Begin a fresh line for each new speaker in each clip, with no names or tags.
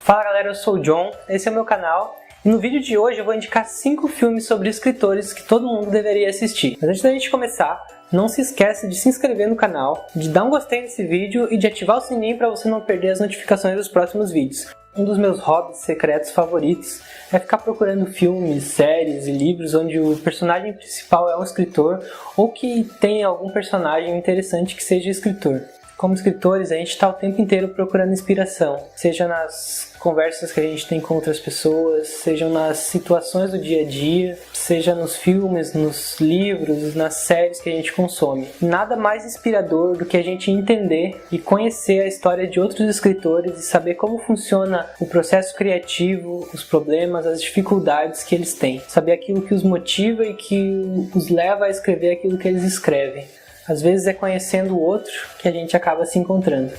Fala galera, eu sou o John, esse é o meu canal e no vídeo de hoje eu vou indicar 5 filmes sobre escritores que todo mundo deveria assistir. Mas antes da gente começar, não se esqueça de se inscrever no canal, de dar um gostei nesse vídeo e de ativar o sininho para você não perder as notificações dos próximos vídeos. Um dos meus hobbies secretos favoritos é ficar procurando filmes, séries e livros onde o personagem principal é um escritor ou que tem algum personagem interessante que seja escritor. Como escritores, a gente está o tempo inteiro procurando inspiração, seja nas conversas que a gente tem com outras pessoas, seja nas situações do dia a dia, seja nos filmes, nos livros, nas séries que a gente consome. Nada mais inspirador do que a gente entender e conhecer a história de outros escritores e saber como funciona o processo criativo, os problemas, as dificuldades que eles têm. Saber aquilo que os motiva e que os leva a escrever aquilo que eles escrevem. Às vezes é conhecendo o outro que a gente acaba se encontrando.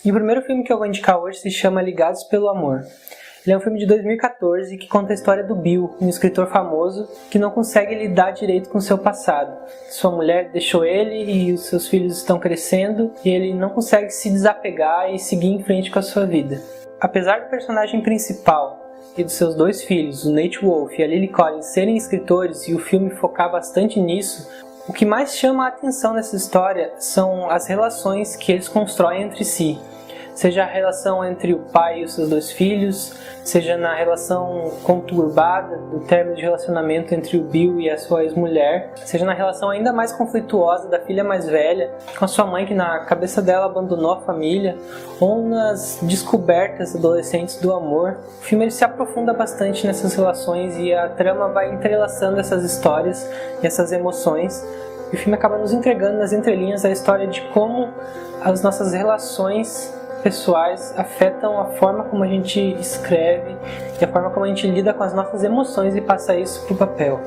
E o primeiro filme que eu vou indicar hoje se chama Ligados pelo Amor. Ele é um filme de 2014 que conta a história do Bill, um escritor famoso que não consegue lidar direito com seu passado. Sua mulher deixou ele e os seus filhos estão crescendo e ele não consegue se desapegar e seguir em frente com a sua vida. Apesar do personagem principal e dos seus 2 filhos, o Nate Wolff e a Lily Collins, serem escritores e o filme focar bastante nisso, o que mais chama a atenção nessa história são as relações que eles constroem entre si. Seja a relação entre o pai e os seus 2 filhos, seja na relação conturbada do término de relacionamento entre o Bill e a sua ex-mulher, seja na relação ainda mais conflituosa da filha mais velha com a sua mãe que na cabeça dela abandonou a família, ou nas descobertas adolescentes do amor. O filme ele se aprofunda bastante nessas relações e a trama vai entrelaçando essas histórias e essas emoções. E o filme acaba nos entregando nas entrelinhas a história de como as nossas relações pessoais afetam a forma como a gente escreve e a forma como a gente lida com as nossas emoções e passa isso para o papel.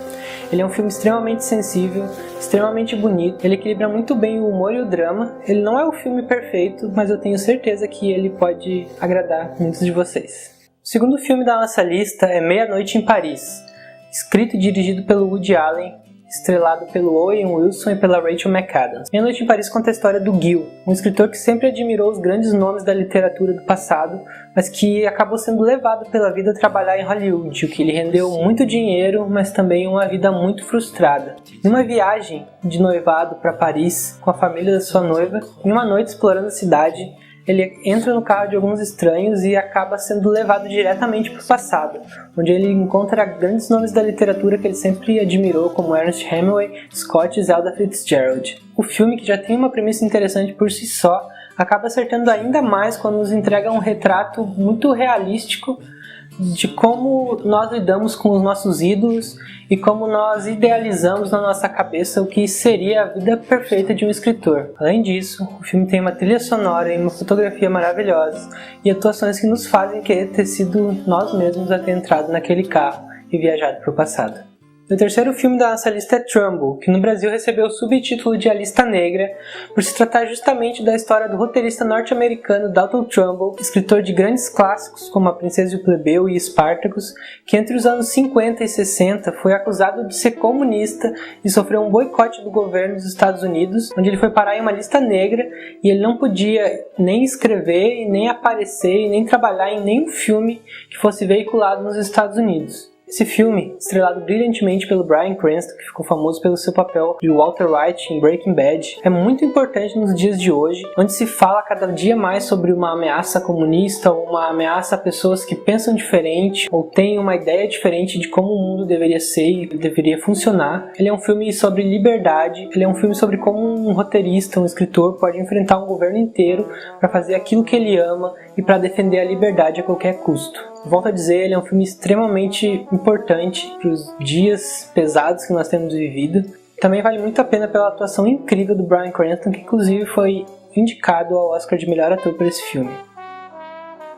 Ele é um filme extremamente sensível, extremamente bonito, ele equilibra muito bem o humor e o drama. Ele não é o filme perfeito, mas eu tenho certeza que ele pode agradar muitos de vocês. O segundo filme da nossa lista é Meia-Noite em Paris, escrito e dirigido pelo Woody Allen, estrelado pelo Owen Wilson e pela Rachel McAdams. Meia-Noite em Paris conta a história do Gil, um escritor que sempre admirou os grandes nomes da literatura do passado, mas que acabou sendo levado pela vida a trabalhar em Hollywood, o que lhe rendeu muito dinheiro, mas também uma vida muito frustrada. Numa viagem de noivado para Paris com a família da sua noiva, em uma noite explorando a cidade, ele entra no carro de alguns estranhos e acaba sendo levado diretamente para o passado, onde ele encontra grandes nomes da literatura que ele sempre admirou, como Ernest Hemingway, Scott e Zelda Fitzgerald. O filme, que já tem uma premissa interessante por si só, acaba acertando ainda mais quando nos entrega um retrato muito realístico de como nós lidamos com os nossos ídolos e como nós idealizamos na nossa cabeça o que seria a vida perfeita de um escritor. Além disso, o filme tem uma trilha sonora e uma fotografia maravilhosas e atuações que nos fazem querer ter sido nós mesmos a ter entrado naquele carro e viajado para o passado. O terceiro filme da nossa lista é Trumbo, que no Brasil recebeu o subtítulo de A Lista Negra, por se tratar justamente da história do roteirista norte-americano Dalton Trumbo, escritor de grandes clássicos como A Princesa e o Plebeu e Spartacus, que entre os anos 50 e 60 foi acusado de ser comunista e sofreu um boicote do governo dos Estados Unidos, onde ele foi parar em uma lista negra e ele não podia nem escrever, nem aparecer, nem trabalhar em nenhum filme que fosse veiculado nos Estados Unidos. Esse filme, estrelado brilhantemente pelo Bryan Cranston, que ficou famoso pelo seu papel de Walter White em Breaking Bad, é muito importante nos dias de hoje, onde se fala cada dia mais sobre uma ameaça comunista ou uma ameaça a pessoas que pensam diferente ou têm uma ideia diferente de como o mundo deveria ser e deveria funcionar. Ele é um filme sobre liberdade, ele é um filme sobre como um roteirista, um escritor pode enfrentar um governo inteiro para fazer aquilo que ele ama e para defender a liberdade a qualquer custo. Volto a dizer, ele é um filme extremamente importante para os dias pesados que nós temos vivido. Também vale muito a pena pela atuação incrível do Bryan Cranston, que inclusive foi indicado ao Oscar de melhor ator por esse filme.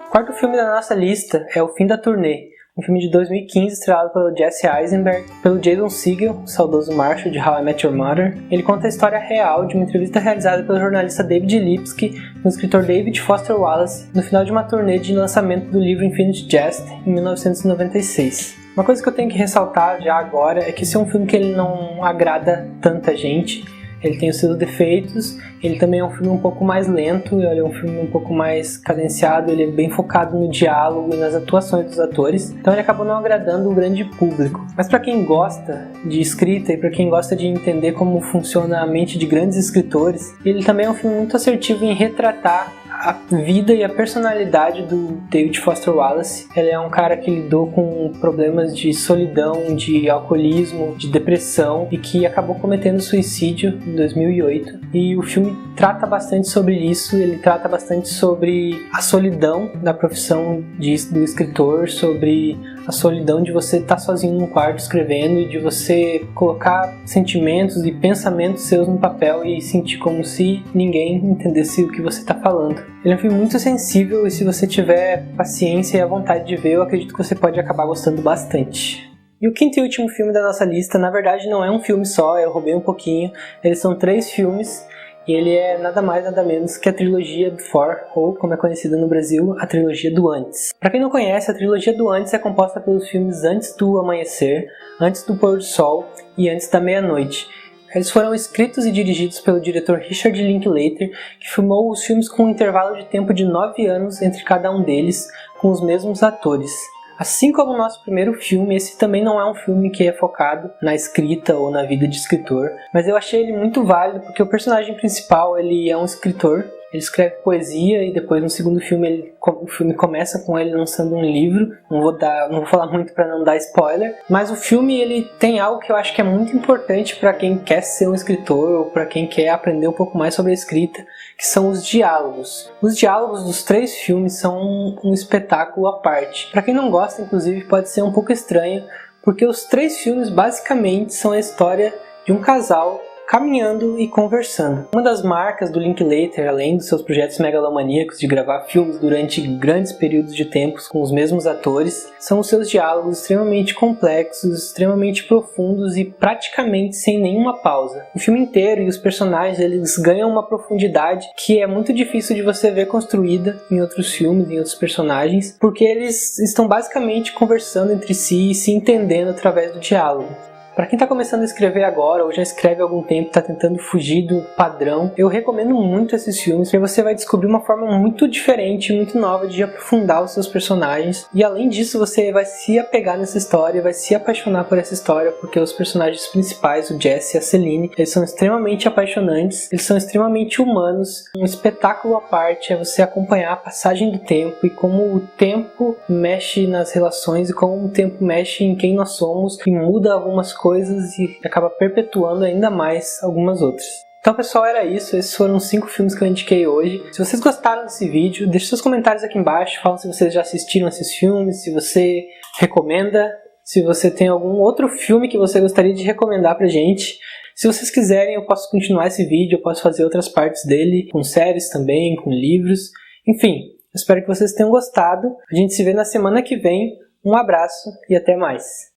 O quarto filme da nossa lista é O Fim da Turnê, um filme de 2015 estrelado pelo Jesse Eisenberg, pelo Jason Segel, o saudoso Marshall de How I Met Your Mother. Ele conta a história real de uma entrevista realizada pelo jornalista David Lipsky com o escritor David Foster Wallace no final de uma turnê de lançamento do livro Infinite Jest em 1996. Uma coisa que eu tenho que ressaltar já agora é que esse é um filme que ele não agrada tanta gente. ele tem os seus defeitos, ele também é um filme um pouco mais lento, ele é um filme um pouco mais cadenciado, ele é bem focado no diálogo e nas atuações dos atores, então ele acabou não agradando o grande público. Mas para quem gosta de escrita e para quem gosta de entender como funciona a mente de grandes escritores, ele também é um filme muito assertivo em retratar a vida e a personalidade do David Foster Wallace. Ele é um cara que lidou com problemas de solidão, de alcoolismo, de depressão e que acabou cometendo suicídio em 2008. E o filme trata bastante sobre isso, ele trata bastante sobre a solidão da profissão do escritor, sobre a solidão de você estar sozinho num quarto escrevendo e de você colocar sentimentos e pensamentos seus no papel e sentir como se ninguém entendesse o que você está falando. Ele é um filme muito sensível e se você tiver paciência e a vontade de ver, eu acredito que você pode acabar gostando bastante. E o quinto e último filme da nossa lista, na verdade não é um filme só, eu roubei um pouquinho, eles são 3 filmes e ele é nada mais nada menos que a trilogia Before, ou como é conhecida no Brasil, a trilogia do Antes. Para quem não conhece, a trilogia do Antes é composta pelos filmes Antes do Amanhecer, Antes do Pôr do Sol e Antes da Meia-Noite. Eles foram escritos e dirigidos pelo diretor Richard Linklater, que filmou os filmes com um intervalo de tempo de 9 anos entre cada um deles, com os mesmos atores. Assim como o nosso primeiro filme, esse também não é um filme que é focado na escrita ou na vida de escritor, mas eu achei ele muito válido porque o personagem principal ele é um escritor. Ele escreve poesia e depois no segundo filme o filme começa com ele lançando um livro. Não vou falar muito para não dar spoiler, mas o filme ele tem algo que eu acho que é muito importante para quem quer ser um escritor ou para quem quer aprender um pouco mais sobre a escrita, que são os diálogos. Os diálogos dos 3 filmes são um espetáculo à parte. Para quem não gosta, inclusive, pode ser um pouco estranho, porque os 3 filmes basicamente são a história de um casal caminhando e conversando. Uma das marcas do Linklater, além dos seus projetos megalomaníacos de gravar filmes durante grandes períodos de tempo com os mesmos atores, são os seus diálogos extremamente complexos, extremamente profundos e praticamente sem nenhuma pausa. O filme inteiro e os personagens eles ganham uma profundidade que é muito difícil de você ver construída em outros filmes, em outros personagens, porque eles estão basicamente conversando entre si e se entendendo através do diálogo. Para quem está começando a escrever agora ou já escreve há algum tempo e está tentando fugir do padrão, eu recomendo muito esses filmes porque você vai descobrir uma forma muito diferente, muito nova de aprofundar os seus personagens e além disso você vai se apegar nessa história, vai se apaixonar por essa história porque os personagens principais, o Jesse e a Celine, eles são extremamente apaixonantes, eles são extremamente humanos. Um espetáculo à parte é você acompanhar a passagem do tempo e como o tempo mexe nas relações e como o tempo mexe em quem nós somos e muda algumas coisas e acaba perpetuando ainda mais algumas outras. Então pessoal, era isso. Esses foram os 5 filmes que eu indiquei hoje. Se vocês gostaram desse vídeo, deixe seus comentários aqui embaixo. Fala se vocês já assistiram esses filmes, se você recomenda, se você tem algum outro filme que você gostaria de recomendar pra gente. Se vocês quiserem, eu posso continuar esse vídeo, eu posso fazer outras partes dele, com séries também, com livros. Enfim, espero que vocês tenham gostado. A gente se vê na semana que vem. Um abraço e até mais.